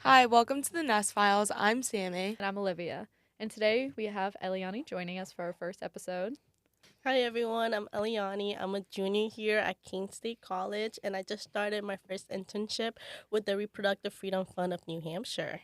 Hi, welcome to the Nest Files. I'm Sammy. And I'm Olivia. And today we have Elianny joining us for our first episode. Hi everyone, I'm Elianny. I'm a junior here at Keene State College, and I just started my first internship with the Reproductive Freedom Fund of New Hampshire.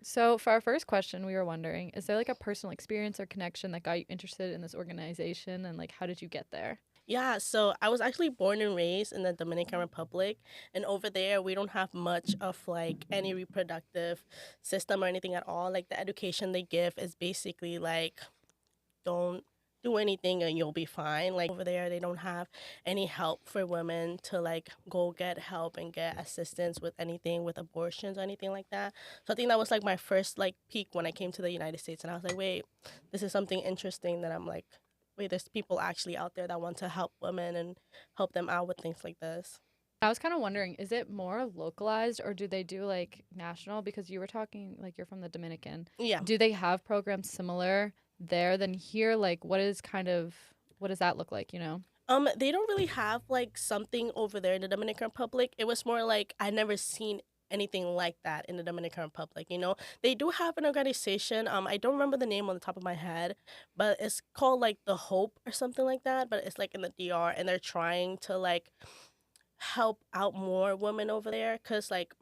So, for our first question, we were wondering, is there like a personal experience or connection that got you interested in this organization, and like how did you get there? Yeah, so I was actually born and raised in the Dominican Republic, and over there we don't have much of like any reproductive system or anything at all. Like the education they give is basically like don't do anything and you'll be fine. Like over there, they don't have any help for women to like go get help and get assistance with anything with abortions or anything like that. So I think that was like my first like peak when I came to the United States, and I was like, wait, this is something interesting that I'm like, wait, there's people actually out there that want to help women and help them out with things like this. I was kind of wondering, is it more localized or do they do like national? Because you were talking like you're from the Dominican. Yeah. Do they have programs similar there than here? Like, what does that look like, you know? They don't really have like something over there in the Dominican Republic. It was more like I never seen anything like that in the Dominican Republic. They do have an organization. I don't remember the name on the top of my head, but it's called like the Hope or something like that. But it's like in the DR, and they're trying to like help out more women over there. Cause like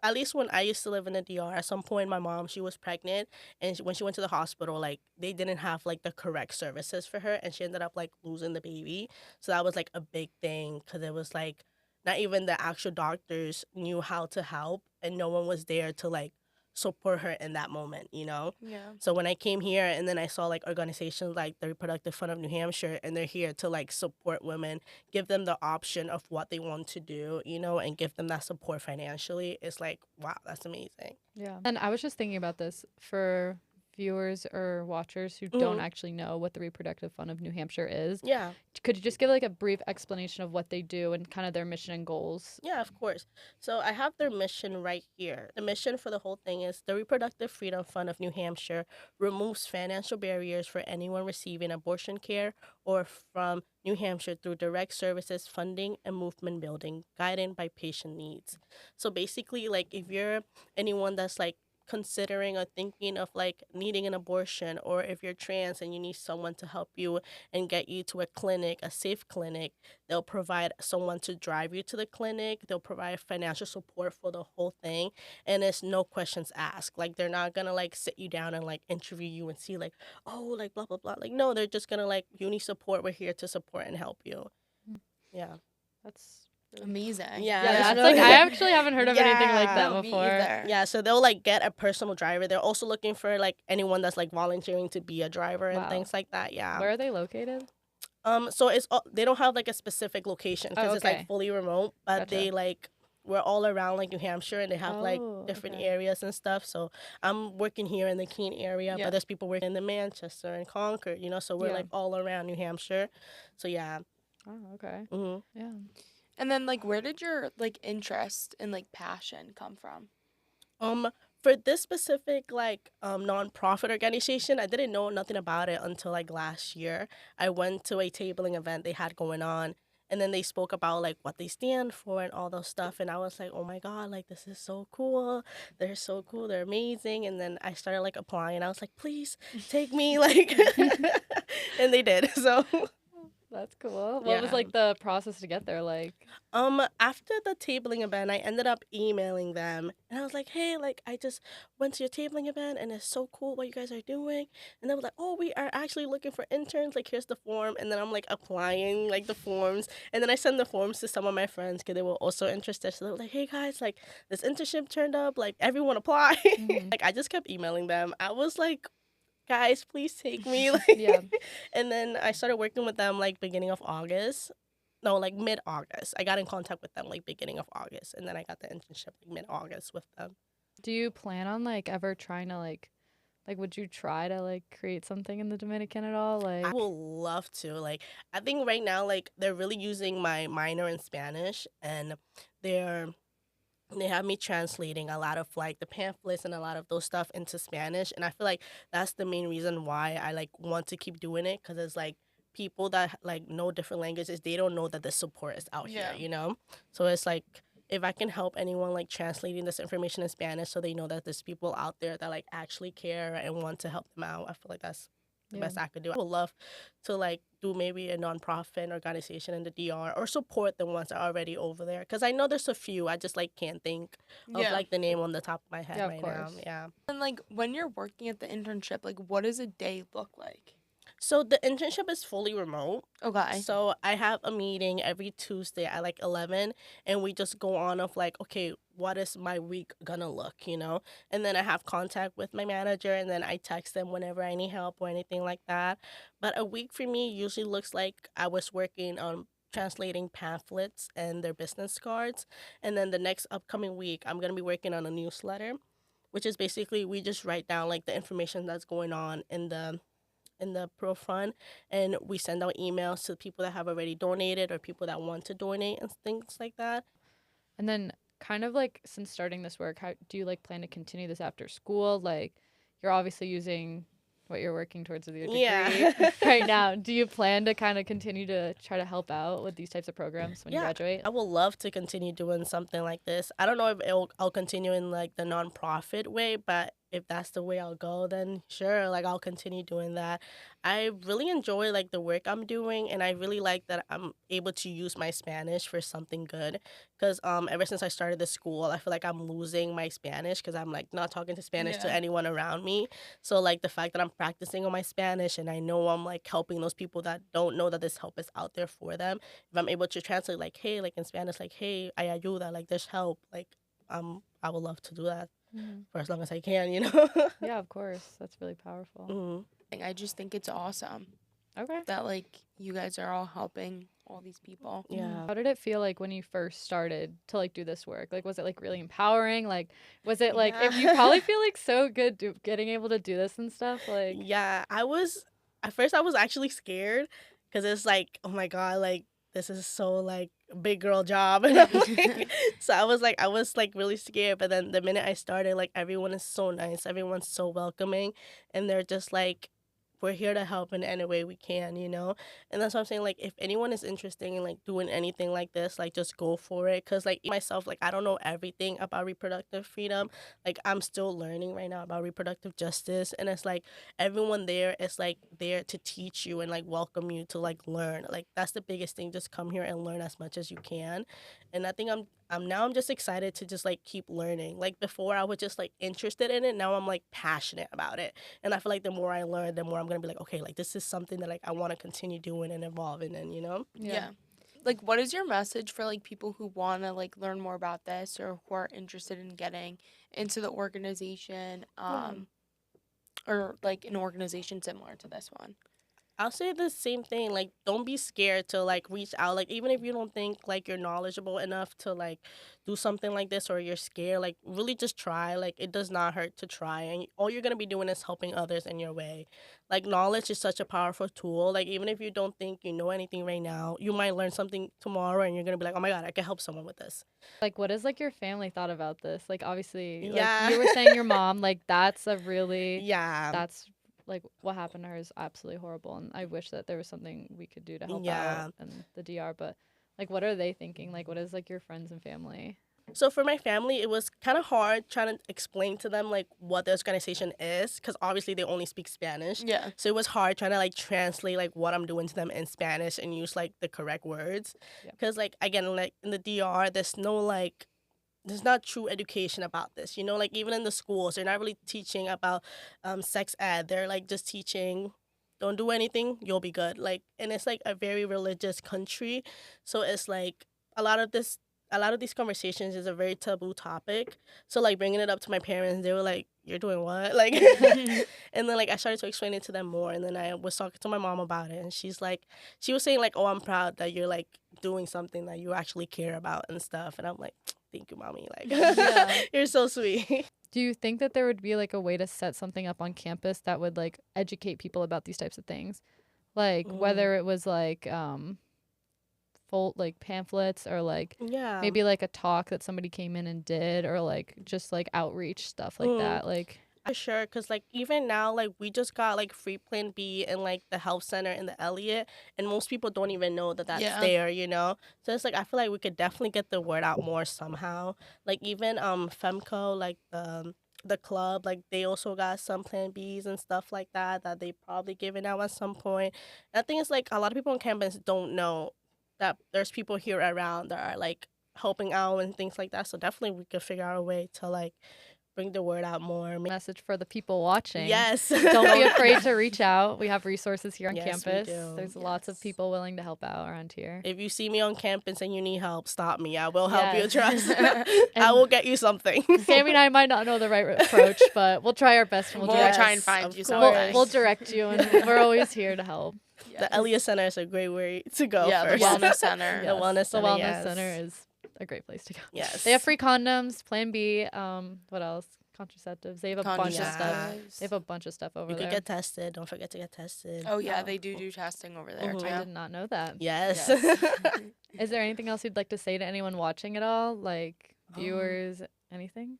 at least when I used to live in the DR, at some point my mom, she was pregnant, and when she went to the hospital, like they didn't have like the correct services for her, and she ended up like losing the baby. So that was like a big thing because it was like not even the actual doctors knew how to help, and no one was there to like support her in that moment. Yeah. So when I came here and then I saw like organizations like the Reproductive Fund of New Hampshire, and they're here to like support women, give them the option of what they want to do, and give them that support financially. It's like, wow, that's amazing. Yeah. And I was just thinking about this for viewers or watchers who don't Hmm. actually know what the Reproductive Fund of New Hampshire is. Yeah. Could you just give like a brief explanation of what they do and kind of their mission and goals? Yeah, of course. So I have their mission right here. The mission for the whole thing is the Reproductive Freedom Fund of New Hampshire removes financial barriers for anyone receiving abortion care or from New Hampshire through direct services, funding, and movement building, guided by patient needs. So basically, like if you're anyone that's like considering or thinking of like needing an abortion, or if you're trans and you need someone to help you and get you to a clinic, a safe clinic, they'll provide someone to drive you to the clinic. They'll provide financial support for the whole thing. And it's no questions asked. Like, they're not going to, like, sit you down and, like, interview you and see, like, oh, like, blah, blah, blah. Like, no, they're just going to, like, you need support. We're here to support and help you. Mm. Yeah. That's Amazing. Yeah, yeah, that's that's really like I actually haven't heard of anything like Yeah, that no, me before. either. Yeah, so they'll, like, get a personal driver. They're also looking for, like, anyone that's, like, volunteering to be a driver and Wow. things like that. Yeah. Where are they located? So they don't have like a specific location because Oh, it's okay. like fully remote, but Gotcha. they like we're all around like New Hampshire, and they have like Oh, different okay. areas and stuff. So I'm working here in the Keene area, Yeah. but there's people working in the Manchester and Concord, so we're Yeah. like all around New Hampshire. So yeah. Oh, okay. Hmm. Yeah. And then, like, where did your, like, interest and, like, passion come from? For this specific like nonprofit organization, I didn't know nothing about it until like last year. I went to a tabling event they had going on, and then they spoke about like what they stand for and all those stuff, and I was like, oh my god, like this is so cool. They're so cool. They're amazing. And then I started like applying. I was like, please take me, like, and they did. So That's cool. What was yeah. like the process to get there like? After the tabling event, I ended up emailing them, and I was like, "Hey, like, I just went to your tabling event, and it's so cool what you guys are doing." And they were like, "Oh, we are actually looking for interns. Like, here's the form." And then I'm like applying like the forms, and then I send the forms to some of my friends because they were also interested. So they were like, "Hey guys, like, this internship turned up. Like, everyone apply." Mhm. Like, I just kept emailing them. I was like, "Guys, please take me." Like, Yeah. and then I started working with them like beginning of August. No, like mid August. I got in contact with them like beginning of August, and then I got the internship like mid August with them. Do you plan on like ever trying to like would you try to like create something in the Dominican at all? I Like will love to. Like, I think right now, like they're really using my minor in Spanish, and they're they have me translating a lot of like the pamphlets and a lot of those stuff into Spanish, and I feel like that's the main reason why I like want to keep doing it, because it's like people that like know different languages, they don't know that the support is out Yeah. here. So it's like if I can help anyone like translating this information in Spanish so they know that there's people out there that like actually care and want to help them out, I feel like that's the Yeah. best I could do. I would love to like do maybe a nonprofit organization in the DR or support the ones that are already over there, because I know there's a few. I just like can't think of Yeah. like the name on the top of my head Yeah, of right now. course. Yeah. And like when you're working at the internship, like what does a day look like? So the internship is fully remote. Okay. So I have a meeting every Tuesday at like 11, and we just go on of like, okay, what is my week gonna look, you know? And then I have contact with my manager, and then I text them whenever I need help or anything like that. But a week for me usually looks like I was working on translating pamphlets and their business cards. And then the next upcoming week, I'm gonna be working on a newsletter, which is basically we just write down like the information that's going on in the pro fund, and we send out emails to people that have already donated or people that want to donate and things like that. And then kind of like since starting this work, how do you like plan to continue this after school? Like you're obviously using what you're working towards with your degree Yeah. right now. Do you plan to kind of continue to try to help out with these types of programs when you Yeah, graduate? I would love to continue doing something like this. I don't know if I'll continue in like the nonprofit way, but if that's the way I'll go, then sure, like I'll continue doing that. I really enjoy like the work I'm doing, and I really like that I'm able to use my Spanish for something good. Cause ever since I started the school, I feel like I'm losing my Spanish because I'm like not talking to Spanish to Yeah. anyone around me. So like the fact that I'm practicing on my Spanish and I know I'm like helping those people that don't know that this help is out there for them, if I'm able to translate like hey, like in Spanish, like hey, hay ayuda, like there's help, like I would love to do that Mhm. for as long as I can, you know. Yeah, of course. That's really powerful. Mhm. I just think it's awesome Okay. that like you guys are all helping all these people. Yeah. How did it feel like when you first started to like do this work? Like was it like really empowering? Like was it like if you Yeah. probably feel like so good getting able to do this and stuff like Yeah, I was at first I was actually scared because it's like, oh my god, like this is so like big girl job, and I'm like, so I was like really scared. But then the minute I started, like everyone is so nice, everyone's so welcoming, and they're just like, we're here to help in any way we can, you know. And that's what I'm saying. Like, if anyone is interested in like doing anything like this, like just go for it. Cause like myself, like I don't know everything about reproductive freedom. Like I'm still learning right now about reproductive justice, and it's like everyone there is like there to teach you and like welcome you to like learn. Like that's the biggest thing. Just come here and learn as much as you can. And I think I'm just excited to just like keep learning. Like before I was just like interested in it. Now I'm like passionate about it. And I feel like the more I learn, the more I'm gonna be like, okay, like this is something that like I wanna continue doing and evolving in, you know? Yeah. Like what is your message for like people who want to like learn more about this or who are interested in getting into the organization or like an organization similar to this one? I'll say the same thing. Like, don't be scared to like reach out. Like, even if you don't think like you're knowledgeable enough to like do something like this, or you're scared, like really just try. Like, it does not hurt to try, and all you're gonna be doing is helping others in your way. Like, knowledge is such a powerful tool. Like, even if you don't think you know anything right now, you might learn something tomorrow, and you're gonna be like, oh my god, I can help someone with this. Like, what is like your family thought about this? Like, obviously, Yeah. like you were saying, your mom, like that's a really, Yeah. that's like what happened to her is absolutely horrible, and I wish that there was something we could do to help Yeah. out in the DR. But like, what are they thinking? Like, what is like your friends and family? So for my family, it was kind of hard trying to explain to them like what the organization is, because obviously they only speak Spanish. Yeah. So it was hard trying to like translate like what I'm doing to them in Spanish and use like the correct words. Yeah. Because like again, like in the DR, there's not true education about this. You know, like even in the schools, they're not really teaching about sex ed. They're like just teaching, don't do anything, you'll be good. Like, and it's like a very religious country, so it's like a lot of this. A lot of these conversations is a very taboo topic. So like bringing it up to my parents, they were like, "You're doing what?" Like, and then like I started to explain it to them more, and then I was talking to my mom about it, and she was saying like, "Oh, I'm proud that you're like doing something that you actually care about and stuff," and I'm like, thank you, mommy. Like, Yeah. you're so sweet. Do you think that there would be like a way to set something up on campus that would like educate people about these types of things? Like whether it was like full like pamphlets or like Yeah. maybe like a talk that somebody came in and did or like just like outreach stuff like that. Like For sure, because like even now, like we just got like free Plan B in like the health center in the Elliott, and most people don't even know that that's Yeah. there, you know. So it's like I feel like we could definitely get the word out more somehow. Like even Femco, like the club, like they also got some Plan Bs and stuff like that they probably giving out at some point. And I think it's like a lot of people on campus don't know that there's people here around that are like helping out and things like that. So definitely we could figure out a way to like bring the word out more. Message for the people watching. Yes. Don't be afraid to reach out. We have resources here on Yes, we campus. do. There's lots of people willing to help out around here. If you see me on campus and you need help, stop me. I will help you, Yes. trust. I will get you something. Sammy and I might not know the right approach, but we'll try our best and We'll direct, try and find of you course. something. we'll direct you, and we're always here to help. The Elliott Center is a great way to go Yeah, the first. wellness center. The wellness The center, wellness yes. center is a great place to go. Yes. They have free condoms, Plan B, what else? Contraceptives. They have a bunch of stuff. Contraceptives. They have a bunch of stuff over You there. could get tested. Don't forget to get tested. Oh yeah, they do testing over there Mhm. too. I did not know that. Yes. Is there anything else you'd like to say to anyone watching at all? Like viewers, anything?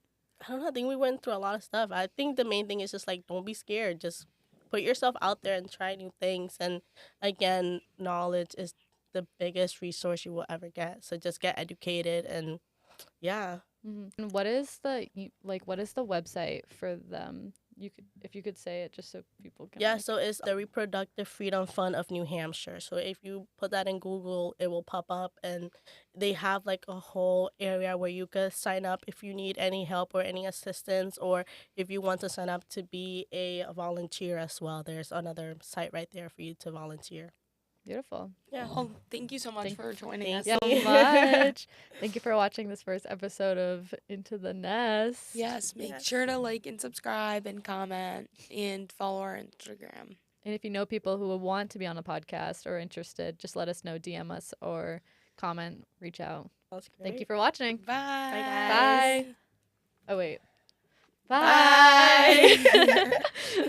I don't know. I think we went through a lot of stuff. I think the main thing is just like don't be scared. Just put yourself out there and try new things. And again, knowledge is the biggest resource you will ever get. So just get educated and yeah. And what is the website for them? If you could say it just so people can. Yeah, like- so it's the Reproductive Freedom Fund of New Hampshire. So if you put that in Google, it will pop up, and they have like a whole area where you could sign up if you need any help or any assistance, or if you want to sign up to be a volunteer as well. There's another site right there for you to volunteer. Beautiful. Yeah. Well, thank you so much for joining us. Thank So you. much. Thank you for watching this first episode of Into the Nest. Yes, make Yes. sure to like and subscribe and comment and follow our Instagram. And if you know people who would want to be on a podcast or interested, just let us know, DM us or comment, reach out. That's great. Thank you for watching. Bye. guys. Bye. Oh wait. Bye. Bye.